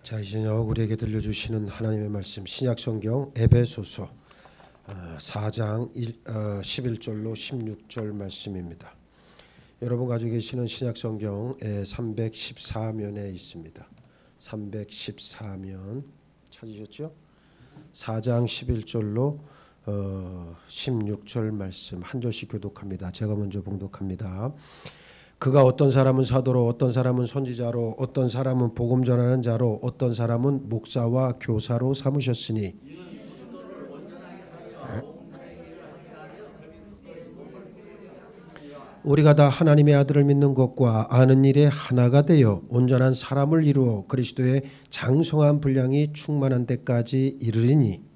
자, 이제 우리에게 들려주시는 하나님의 말씀 신약성경 에베소서 4장 11절로 16절 말씀입니다. 여러분 가지고 계시는 신약성경 314면에 있습니다. 314면 찾으셨죠? 4장 11절로 16절 말씀 한 절씩 교독합니다. 제가 먼저 봉독합니다. 그가 어떤 사람은 사도로, 어떤 사람은 선지자로, 어떤 사람은 복음 전하는 자로, 어떤 사람은 목사와 교사로 삼으셨으니 우리가 다 하나님의 아들을 믿는 것과 아는 일에 하나가 되어 온전한 사람을 이루어 그리스도의 장성한 분량이 충만한 데까지 이르리니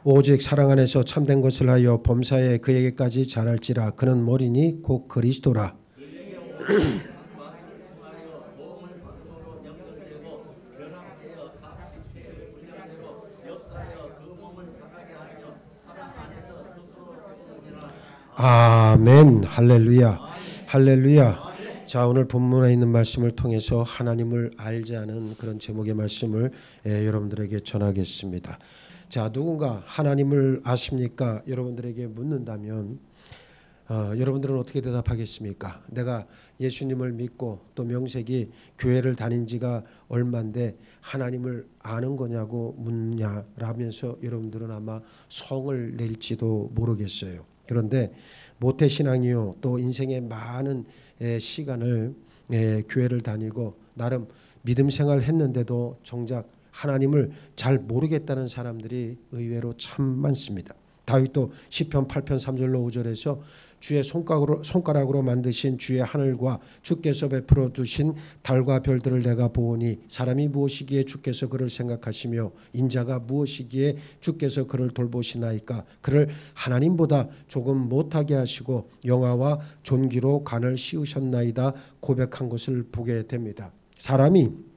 오직 사랑 안에서 참된 것을 하여 범사에 그에게까지 자랄지라. 그는 머리니 곧 그리스도라. 아멘. 할렐루야. 할렐루야. 자, 오늘 본문에 있는 말씀을 통해서 하나님을 알지 않은 그런 제목의 말씀을 여러분들에게 전하겠습니다. 자, 누군가 하나님을 아십니까? 여러분들에게 묻는다면 여러분들은 어떻게 대답하겠습니까? 내가 예수님을 믿고 또 명색이 교회를 다닌 지가 얼마인데 하나님을 아는 거냐고 묻냐라면서 여러분들은 아마 성을 낼지도 모르겠어요. 그런데 모태신앙이요 또 인생의 많은 시간을 교회를 다니고 나름 믿음 생활을 했는데도 정작 하나님을 잘 모르겠다는 사람들이 의외로 참 많습니다. 다윗도 시편 8편 3절로 5절에서 주의 손가락으로 만드신 주의 하늘과 주께서 베풀어 두신 달과 별들을 내가 보오니 사람이 무엇이기에 주께서 그를 생각하시며 인자가 무엇이기에 주께서 그를 돌보시나이까. 그를 하나님보다 조금 못하게 하시고 영화와 존귀로 간을 씌우셨나이다 고백한 것을 보게 됩니다. 사람이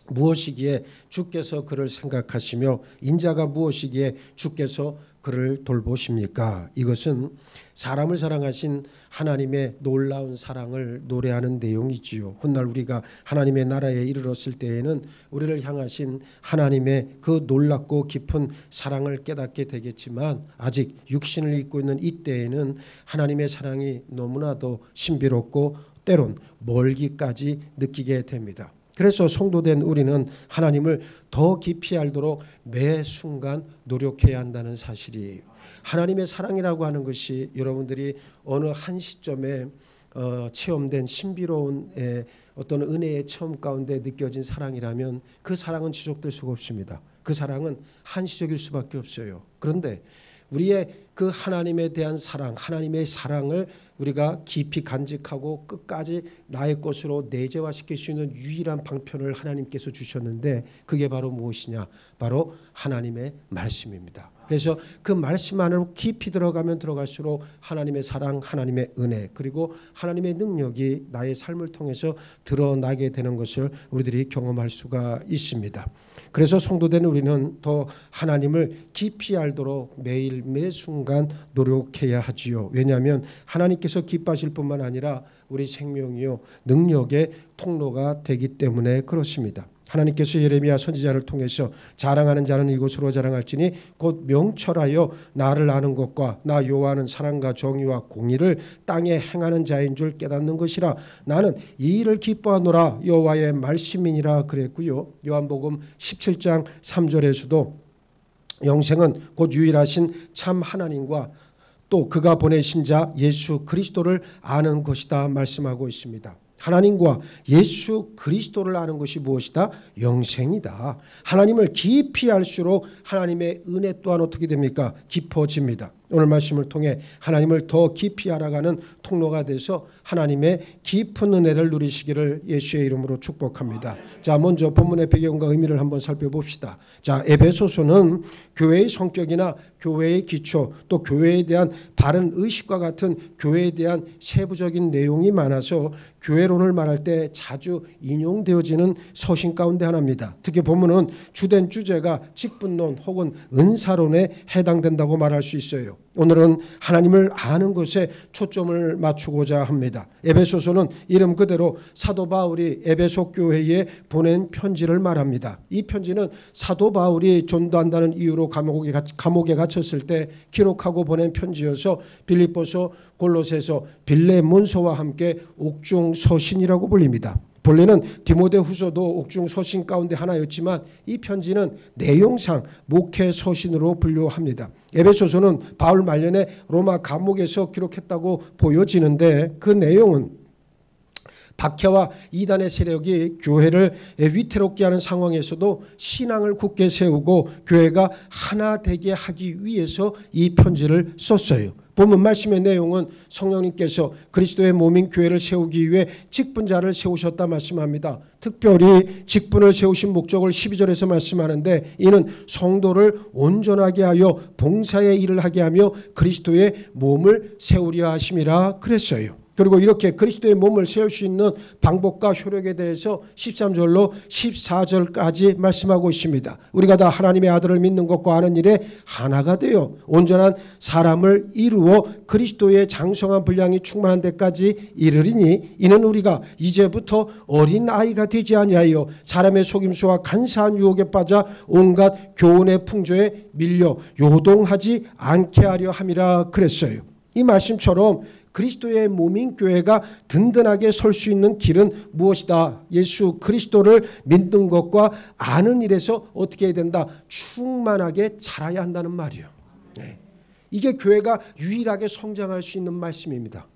무엇이기에 주께서 그를 생각하시며 인자가 무엇이기에 주께서 그를 돌보십니까? 이것은 사람을 사랑하신 하나님의 놀라운 사랑을 노래하는 내용이지요. 훗날 우리가 하나님의 나라에 이르렀을 때에는 우리를 향하신 하나님의 그 놀랍고 깊은 사랑을 깨닫게 되겠지만 아직 육신을 입고 있는 이때에는 하나님의 사랑이 너무나도 신비롭고 때론 멀기까지 느끼게 됩니다. 그래서 성도된 우리는 하나님을 더 깊이 알도록 매 순간 노력해야 한다는 사실이에요. 하나님의 사랑이라고 하는 것이 여러분들이 어느 한 시점에 체험된 신비로운 어떤 은혜의 체험 가운데 느껴진 사랑이라면 그 사랑은 지속될 수가 없습니다. 그 사랑은 한시적일 수밖에 없어요. 그런데 우리의 그 하나님에 대한 사랑, 하나님의 사랑을 우리가 깊이 간직하고 끝까지 나의 것으로 내재화시킬 수 있는 유일한 방편을 하나님께서 주셨는데 그게 바로 무엇이냐? 바로 하나님의 말씀입니다. 그래서 그 말씀 안으로 깊이 들어가면 들어갈수록 하나님의 사랑, 하나님의 은혜 그리고 하나님의 능력이 나의 삶을 통해서 드러나게 되는 것을 우리들이 경험할 수가 있습니다. 그래서 성도된 우리는 더 하나님을 깊이 알도록 매일 매 순간 노력해야 하지요. 왜냐하면 하나님께서 기뻐하실 뿐만 아니라 우리 생명이요 능력의 통로가 되기 때문에 그렇습니다. 하나님께서 예레미야 선지자를 통해서 자랑하는 자는 이곳으로 자랑할지니 곧 명철하여 나를 아는 것과 나 여호와는 사랑과 정의와 공의를 땅에 행하는 자인 줄 깨닫는 것이라. 나는 이 일을 기뻐하노라 여호와의 말씀이니라 그랬고요. 요한복음 17장 3절에서도 영생은 곧 유일하신 참 하나님과 또 그가 보내신 자 예수 그리스도를 아는 것이다 말씀하고 있습니다. 하나님과 예수 그리스도를 아는 것이 무엇이다? 영생이다. 하나님을 깊이 알수록 하나님의 은혜 또한 어떻게 됩니까? 깊어집니다. 오늘 말씀을 통해 하나님을 더 깊이 알아가는 통로가 돼서 하나님의 깊은 은혜를 누리시기를 예수의 이름으로 축복합니다. 자, 먼저 본문의 배경과 의미를 한번 살펴봅시다. 자, 에베소서는 교회의 성격이나 교회의 기초, 또 교회에 대한 바른 의식과 같은 교회에 대한 세부적인 내용이 많아서 교회론을 말할 때 자주 인용되어지는 서신 가운데 하나입니다. 특히 본문은 주된 주제가 직분론 혹은 은사론에 해당된다고 말할 수 있어요. 오늘은 하나님을 아는 것에 초점을 맞추고자 합니다. 에베소서는 이름 그대로 사도 바울이 에베소 교회에 보낸 편지를 말합니다. 이 편지는 사도 바울이 전도한다는 이유로 감옥에 갇혔을 때 기록하고 보낸 편지여서 빌립보서, 골로새서, 빌레몬서와 함께 옥중 서신이라고 불립니다. 본래는 디모데후서도 옥중 서신 가운데 하나였지만 이 편지는 내용상 목회 서신으로 분류합니다. 에베소서는 바울 말년에 로마 감옥에서 기록했다고 보여지는데 그 내용은 박해와 이단의 세력이 교회를 위태롭게 하는 상황에서도 신앙을 굳게 세우고 교회가 하나 되게 하기 위해서 이 편지를 썼어요. 본문 말씀의 내용은 성령님께서 그리스도의 몸인 교회를 세우기 위해 직분자를 세우셨다 말씀합니다. 특별히 직분을 세우신 목적을 12절에서 말씀하는데 이는 성도를 온전하게 하여 봉사의 일을 하게 하며 그리스도의 몸을 세우려 하심이라 그랬어요. 그리고 이렇게 그리스도의 몸을 세울 수 있는 방법과 효력에 대해서 13절로 14절까지 말씀하고 있습니다. 우리가 다 하나님의 아들을 믿는 것과 아는 일에 하나가 되어 온전한 사람을 이루어 그리스도의 장성한 분량이 충만한 데까지 이르리니 이는 우리가 이제부터 어린 아이가 되지 아니하여 사람의 속임수와 간사한 유혹에 빠져 온갖 교훈의 풍조에 밀려 요동하지 않게 하려 함이라 그랬어요. 이 말씀처럼 그리스도의 몸인 교회가 든든하게 설 수 있는 길은 무엇이다? 예수 그리스도를 믿는 것과 아는 일에서 어떻게 해야 된다? 충만하게 자라야 한다는 말이에요. 네. 이게 교회가 유일하게 성장할 수 있는 말씀입니다.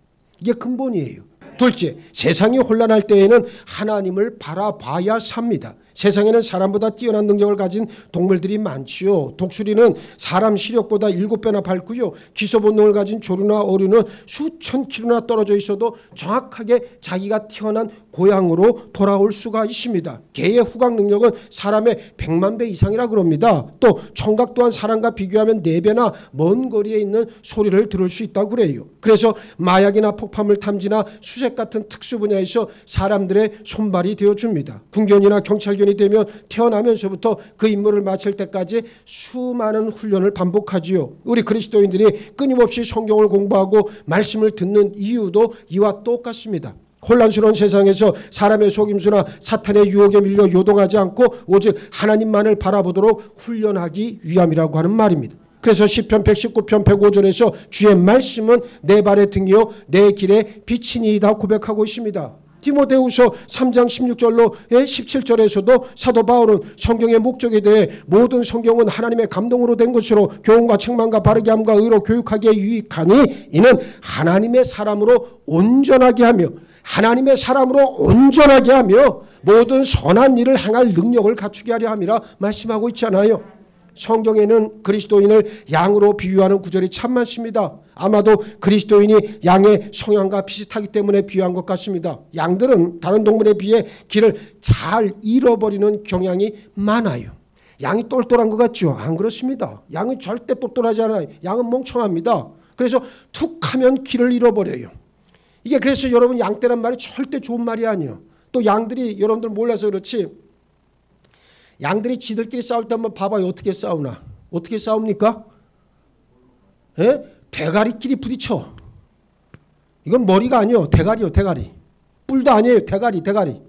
이게 근본이에요. 둘째, 세상이 혼란할 때에는 하나님을 바라봐야 삽니다. 세상에는 사람보다 뛰어난 능력을 가진 동물들이 많지요. 독수리는 사람 시력보다 7배나 밝고요. 기소 본능을 가진 조류나 어류는 수천 킬로나 떨어져 있어도 정확하게 자기가 태어난 고향으로 돌아올 수가 있습니다. 개의 후각 능력은 사람의 100만 배 이상이라 그럽니다. 또 청각 또한 사람과 비교하면 4배나 먼 거리에 있는 소리를 들을 수 있다고 그래요. 그래서 마약이나 폭파물 탐지나 수색 같은 특수 분야에서 사람들의 손발이 되어줍니다. 군견이나 경찰견이 되면 태어나면서부터 그 임무를 마칠 때까지 수많은 훈련을 반복하지요. 우리 그리스도인들이 끊임없이 성경을 공부하고 말씀을 듣는 이유도 이와 똑같습니다. 혼란스러운 세상에서 사람의 속임수나 사탄의 유혹에 밀려 요동하지 않고 오직 하나님만을 바라보도록 훈련하기 위함이라고 하는 말입니다. 그래서 시편 119편 105절에서 주의 말씀은 내 발의 등이요 내 길의 빛이니이다 고백하고 있습니다. 디모데후서 3장 16절로 17절에서도 사도 바울은 성경의 목적에 대해 모든 성경은 하나님의 감동으로 된 것으로 교훈과 책망과 바르게 함과 의로 교육하기에 유익하니 이는 하나님의 사람으로 온전하게 하며 모든 선한 일을 행할 능력을 갖추게 하려 함이라 말씀하고 있잖아요. 성경에는 그리스도인을 양으로 비유하는 구절이 참 많습니다. 아마도 그리스도인이 양의 성향과 비슷하기 때문에 비유한 것 같습니다. 양들은 다른 동물에 비해 길을 잘 잃어버리는 경향이 많아요. 양이 똘똘한 것 같죠? 안 그렇습니다. 양이 절대 똘똘하지 않아요. 양은 멍청합니다. 그래서 툭 하면 길을 잃어버려요. 이게 그래서 여러분 양떼란 말이 절대 좋은 말이 아니에요. 또 양들이 여러분들 몰라서 그렇지 양들이 지들끼리 싸울 때 한번 봐봐요. 어떻게 싸우나? 어떻게 싸웁니까? 예? 대가리끼리 부딪혀. 이건 머리가 아니에요. 대가리요. 대가리. 뿔도 아니에요. 대가리.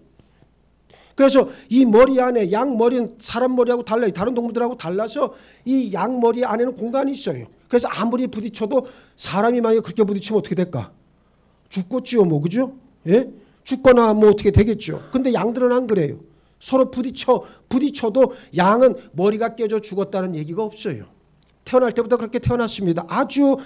그래서 이 머리 안에 양 머리는 사람 머리하고 달라요. 다른 동물들하고 달라서 이 양 머리 안에는 공간이 있어요. 그래서 아무리 부딪혀도 사람이 만약에 그렇게 부딪히면 어떻게 될까? 죽겠지요. 뭐 그죠? 예? 죽거나 뭐 어떻게 되겠죠. 근데 양들은 안 그래요. 서로 부딪혀도 양은 머리가 깨져 죽었다는 얘기가 없어요. 태어날 때부터 그렇게 태어났습니다. 아주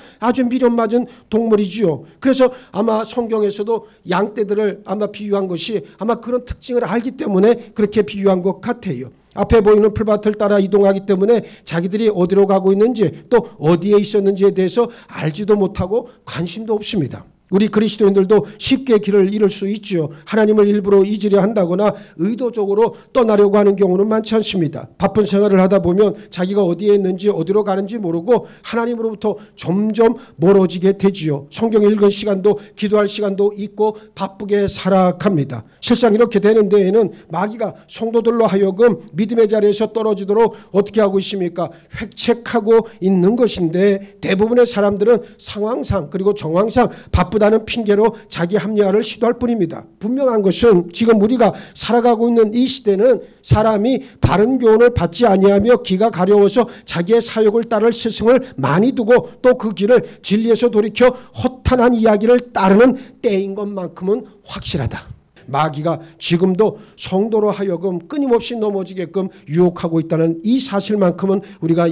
미련 맞은 동물이지요. 그래서 아마 성경에서도 양떼들을 아마 비유한 것이 아마 그런 특징을 알기 때문에 그렇게 비유한 것 같아요. 앞에 보이는 풀밭을 따라 이동하기 때문에 자기들이 어디로 가고 있는지 또 어디에 있었는지에 대해서 알지도 못하고 관심도 없습니다. 우리 그리스도인들도 쉽게 길을 잃을 수 있죠. 하나님을 일부러 잊으려 한다거나 의도적으로 떠나려고 하는 경우는 많지 않습니다. 바쁜 생활을 하다 보면 자기가 어디에 있는지 어디로 가는지 모르고 하나님으로부터 점점 멀어지게 되지요. 성경 읽을 시간도 기도할 시간도 있고 바쁘게 살아갑니다. 실상 이렇게 되는 데에는 마귀가 성도들로 하여금 믿음의 자리에서 떨어지도록 어떻게 하고 있습니까? 획책하고 있는 것인데 대부분의 사람들은 상황상 그리고 정황상 바쁘다는 핑계로 자기 합리화를 시도할 뿐입니다. 분명한 것은 지금 우리가 살아가고 있는 이 시대는 사람이 바른 교훈을 받지 아니하며 귀가 가려워서 자기의 사욕을 따를 스승을 많이 두고 또 그 길을 진리에서 돌이켜 허탄한 이야기를 따르는 때인 것만큼은 확실하다. 마귀가 지금도 성도로 하여금 끊임없이 넘어지게끔 유혹하고 있다는 이 사실만큼은 우리가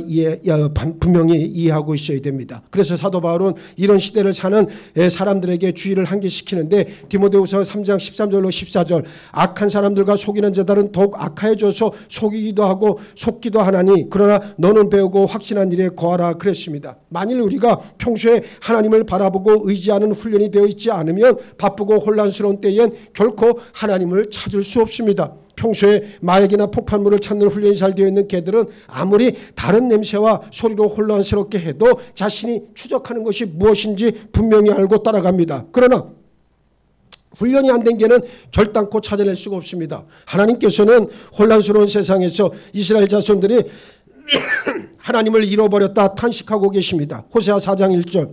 분명히 이해하고 있어야 됩니다. 그래서 사도 바울은 이런 시대를 사는 사람들에게 주의를 한계시키는데 디모데후서 3장 13절로 14절 악한 사람들과 속이는 자들은 더욱 악하여져서 속이기도 하고 속기도 하나니 그러나 너는 배우고 확신한 일에 거하라 그랬습니다. 만일 우리가 평소에 하나님을 바라보고 의지하는 훈련이 되어 있지 않으면 바쁘고 혼란스러운 때엔 결코 하나님을 찾을 수 없습니다. 평소에 마약이나 폭발물을 찾는 훈련이 잘 되어 있는 개들은 아무리 다른 냄새와 소리로 혼란스럽게 해도 자신이 추적하는 것이 무엇인지 분명히 알고 따라갑니다. 그러나 훈련이 안 된 개는 결단코 찾아낼 수가 없습니다. 하나님께서는 혼란스러운 세상에서 이스라엘 자손들이 하나님을 잃어버렸다 탄식하고 계십니다. 호세아 4장 1절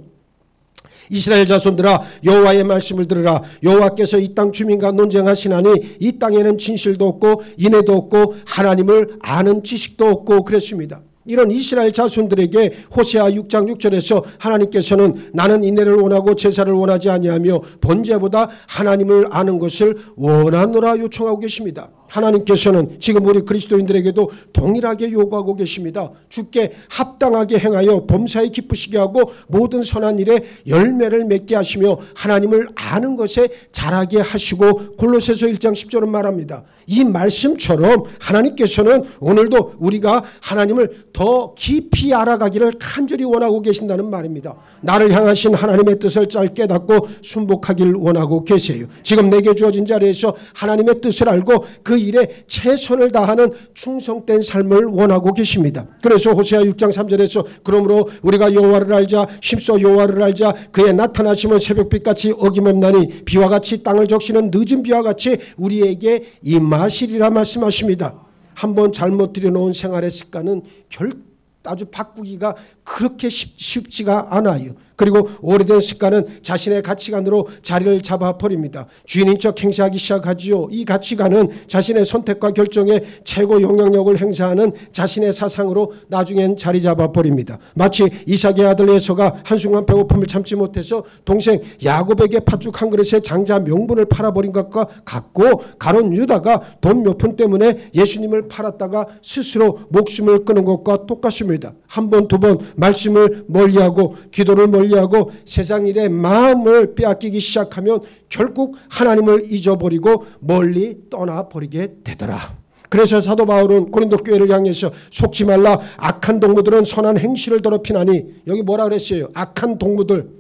이스라엘 자손들아 여호와의 말씀을 들으라. 여호와께서 이 땅 주민과 논쟁하시나니 이 땅에는 진실도 없고 인애도 없고 하나님을 아는 지식도 없고 그랬습니다. 이런 이스라엘 자손들에게 호세아 6장 6절에서 하나님께서는 나는 인애를 원하고 제사를 원하지 아니하며 번제보다 하나님을 아는 것을 원하노라 요청하고 계십니다. 하나님께서는 지금 우리 그리스도인들에게도 동일하게 요구하고 계십니다. 주께 합당하게 행하여 범사에 기쁘시게 하고 모든 선한 일에 열매를 맺게 하시며 하나님을 아는 것에 자라게 하시고 골로새서 1장 10절은 말합니다. 이 말씀처럼 하나님께서는 오늘도 우리가 하나님을 더 깊이 알아가기를 간절히 원하고 계신다는 말입니다. 나를 향하신 하나님의 뜻을 잘 깨닫고 순복하길 원하고 계세요. 지금 내게 주어진 자리에서 하나님의 뜻을 알고 그 일에 최선을 다하는 충성된 삶을 원하고 계십니다. 그래서 호세아 6장 3절에서 그러므로 우리가 여호와를 알자 힘써 여호와를 알자 그의 나타나심은 새벽빛같이 어김없나니 비와 같이 땅을 적시는 늦은 비와 같이 우리에게 임하시리라 말씀하십니다. 한번 잘못 들여놓은 생활의 습관은 아주 바꾸기가 그렇게 쉽지가 않아요. 그리고 오래된 습관은 자신의 가치관으로 자리를 잡아버립니다. 주인인 척 행세하기 시작하지요. 이 가치관은 자신의 선택과 결정에 최고 영향력을 행사하는 자신의 사상으로 나중엔 자리 잡아버립니다. 마치 이삭의 아들 에서가 한순간 배고픔을 참지 못해서 동생 야곱에게 팥죽 한 그릇에 장자 명분을 팔아버린 것과 같고 가론 유다가 돈 몇 푼 때문에 예수님을 팔았다가 스스로 목숨을 끊은 것과 똑같습니다. 한 번, 두 번 말씀을 멀리하고 기도를 멀리하고 세상 일에 마음을 빼앗기기 시작하면 결국 하나님을 잊어버리고 멀리 떠나버리게 되더라. 그래서 사도 바울은 고린도 교회를 향해서 속지 말라. 악한 동무들은 선한 행실을 더럽히나니 여기 뭐라 그랬어요? 악한 동무들은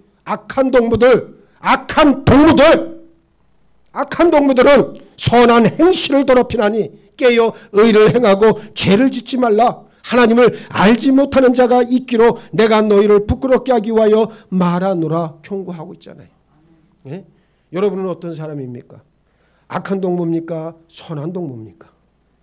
선한 행실을 더럽히나니 깨어 의를 행하고 죄를 짓지 말라. 하나님을 알지 못하는 자가 있기로 내가 너희를 부끄럽게 하기 위하여 말하노라 경고하고 있잖아요. 예? 여러분은 어떤 사람입니까? 악한 동무입니까? 선한 동무입니까?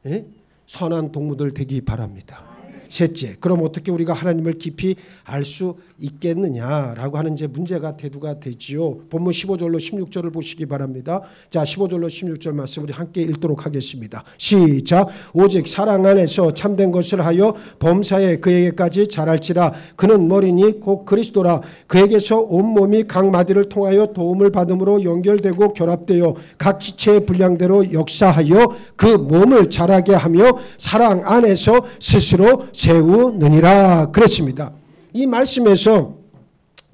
예? 선한 동무들 되기 바랍니다. 셋째, 그럼 어떻게 우리가 하나님을 깊이 알 수 있겠느냐라고 하는 이제 문제가 대두가 되지요. 본문 15절로 16절을 보시기 바랍니다. 자, 15절로 16절 말씀 우리 함께 읽도록 하겠습니다. 시작. 오직 사랑 안에서 참된 것을 하여 범사에 그에게까지 자랄지라. 그는 머리니 곧 그리스도라. 그에게서 온몸이 각 마디를 통하여 도움을 받음으로 연결되고 결합되어 각 지체의 분량대로 역사하여 그 몸을 자라게 하며 사랑 안에서 스스로 세우느니라 그랬습니다. 이 말씀에서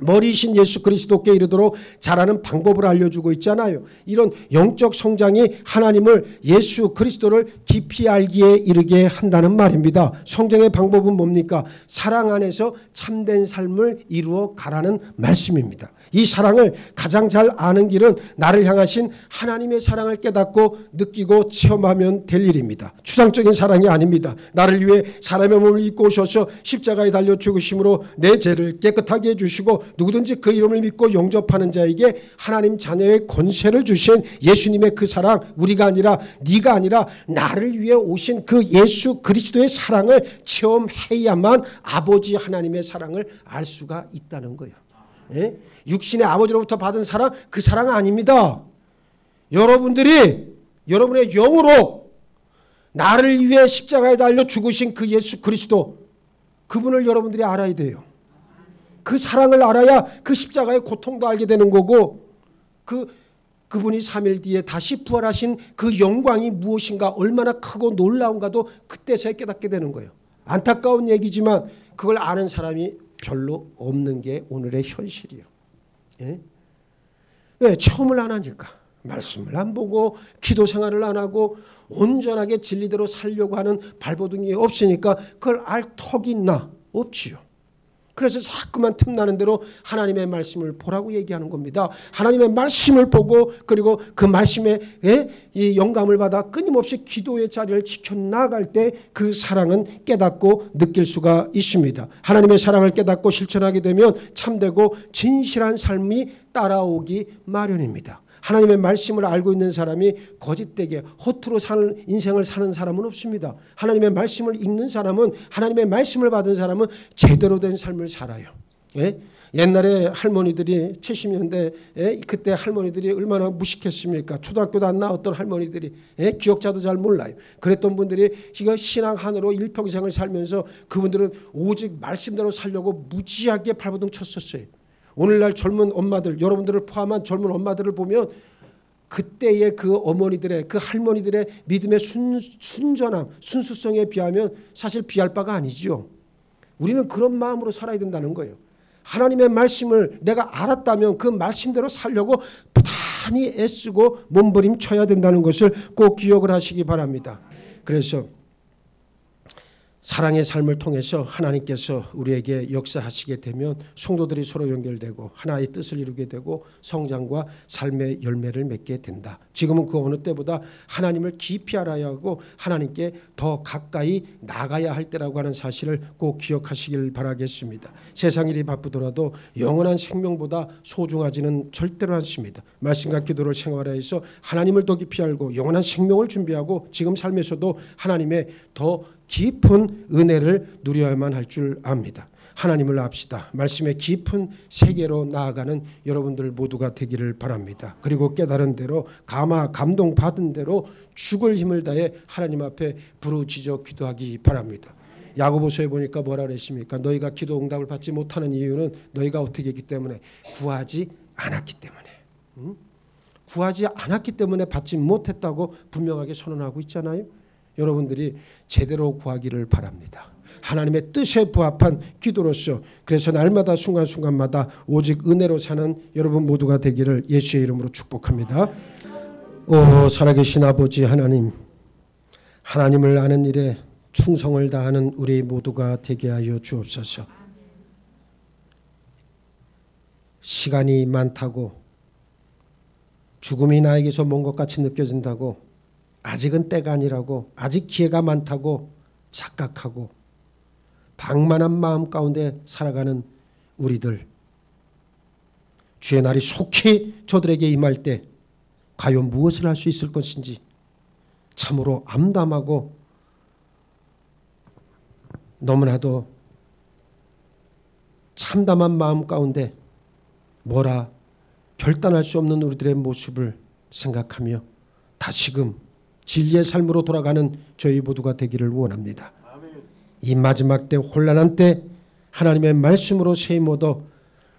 머리이신 예수 그리스도께 이르도록 자라는 방법을 알려주고 있잖아요. 이런 영적 성장이 하나님을 예수 그리스도를 깊이 알기에 이르게 한다는 말입니다. 성장의 방법은 뭡니까? 사랑 안에서 참된 삶을 이루어 가라는 말씀입니다. 이 사랑을 가장 잘 아는 길은 나를 향하신 하나님의 사랑을 깨닫고 느끼고 체험하면 될 일입니다. 추상적인 사랑이 아닙니다. 나를 위해 사람의 몸을 입고 오셔서 십자가에 달려 죽으심으로 내 죄를 깨끗하게 해주시고 누구든지 그 이름을 믿고 영접하는 자에게 하나님 자녀의 권세를 주신 예수님의 그 사랑, 우리가 아니라 네가 아니라 나를 위해 오신 그 예수 그리스도의 사랑을 체험해야만 아버지 하나님의 사랑을 알 수가 있다는 거예요. 예? 육신의 아버지로부터 받은 사랑, 그 사랑 아닙니다. 여러분들이 여러분의 영으로 나를 위해 십자가에 달려 죽으신 그 예수 그리스도, 그분을 여러분들이 알아야 돼요. 그 사랑을 알아야 그 십자가의 고통도 알게 되는 거고, 그분이 3일 뒤에 다시 부활하신 그 영광이 무엇인가, 얼마나 크고 놀라운가도 그때서야 깨닫게 되는 거예요. 안타까운 얘기지만 그걸 아는 사람이 별로 없는 게 오늘의 현실이에요. 예? 왜? 체험을 안 하니까. 말씀을 안 보고 기도 생활을 안 하고 온전하게 진리대로 살려고 하는 발버둥이 없으니까 그걸 알 턱이 있나? 없지요. 그래서 자꾸만 틈나는 대로 하나님의 말씀을 보라고 얘기하는 겁니다. 하나님의 말씀을 보고 그리고 그 말씀에 이 영감을 받아 끊임없이 기도의 자리를 지켜나갈 때 그 사랑은 깨닫고 느낄 수가 있습니다. 하나님의 사랑을 깨닫고 실천하게 되면 참되고 진실한 삶이 따라오기 마련입니다. 하나님의 말씀을 알고 있는 사람이 거짓되게 허투루 사는 인생을 사는 사람은 없습니다. 하나님의 말씀을 읽는 사람은, 하나님의 말씀을 받은 사람은 제대로 된 삶을 살아요. 예? 옛날에 할머니들이 70년대 그때 할머니들이 얼마나 무식했습니까? 초등학교도 안 나왔던 할머니들이, 기억자도 잘 몰라요. 그랬던 분들이 이거 신앙 하나로 일평생을 살면서 그분들은 오직 말씀대로 살려고 무지하게 발버둥 쳤었어요. 오늘날 젊은 엄마들, 여러분들을 포함한 젊은 엄마들을 보면 그때의 그 어머니들의, 그 할머니들의 믿음의 순전함, 순수성에 비하면 사실 비할 바가 아니죠. 우리는 그런 마음으로 살아야 된다는 거예요. 하나님의 말씀을 내가 알았다면 그 말씀대로 살려고 부단히 애쓰고 몸부림쳐야 된다는 것을 꼭 기억을 하시기 바랍니다. 그래서 사랑의 삶을 통해서 하나님께서 우리에게 역사하시게 되면 성도들이 서로 연결되고 하나의 뜻을 이루게 되고 성장과 삶의 열매를 맺게 된다. 지금은 그 어느 때보다 하나님을 깊이 알아야 하고 하나님께 더 가까이 나가야 할 때라고 하는 사실을 꼭 기억하시길 바라겠습니다. 세상 일이 바쁘더라도 영원한 생명보다 소중하지는 절대로 않습니다. 말씀과 기도를 생활해서 하나님을 더 깊이 알고 영원한 생명을 준비하고 지금 삶에서도 하나님의 더 깊은 은혜를 누려야만 할 줄 압니다. 하나님을 압시다. 말씀의 깊은 세계로 나아가는 여러분들 모두가 되기를 바랍니다. 그리고 깨달은 대로 감동받은 대로 죽을 힘을 다해 하나님 앞에 부르짖어 기도하기 바랍니다. 야고보서에 보니까 뭐라 그랬습니까? 너희가 기도 응답을 받지 못하는 이유는 너희가 어떻게 했기 때문에? 구하지 않았기 때문에. 구하지 않았기 때문에 받지 못했다고 분명하게 선언하고 있잖아요. 여러분들이 제대로 구하기를 바랍니다. 하나님의 뜻에 부합한 기도로서, 그래서 날마다 순간순간마다 오직 은혜로 사는 여러분 모두가 되기를 예수의 이름으로 축복합니다. 오 살아계신 아버지 하나님, 하나님을 아는 일에 충성을 다하는 우리 모두가 되게 하여 주옵소서. 시간이 많다고, 죽음이 나에게서 먼 것 같이 느껴진다고, 아직은 때가 아니라고, 아직 기회가 많다고 착각하고 방만한 마음 가운데 살아가는 우리들, 주의 날이 속히 저들에게 임할 때 과연 무엇을 할 수 있을 것인지 참으로 암담하고 너무나도 참담한 마음 가운데 뭐라 결단할 수 없는 우리들의 모습을 생각하며 다시금 진리의 삶으로 돌아가는 저희 모두가 되기를 원합니다. 이 마지막 때, 혼란한 때 하나님의 말씀으로 세임 얻어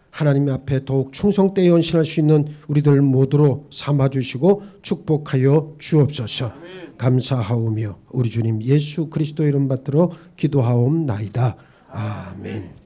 하나님 앞에 더욱 충성되이 헌신할 수 있는 우리들 모두로 삼아주시고 축복하여 주옵소서. 감사하오며 우리 주님 예수 그리스도 이름 받들어 기도하옵나이다. 아멘.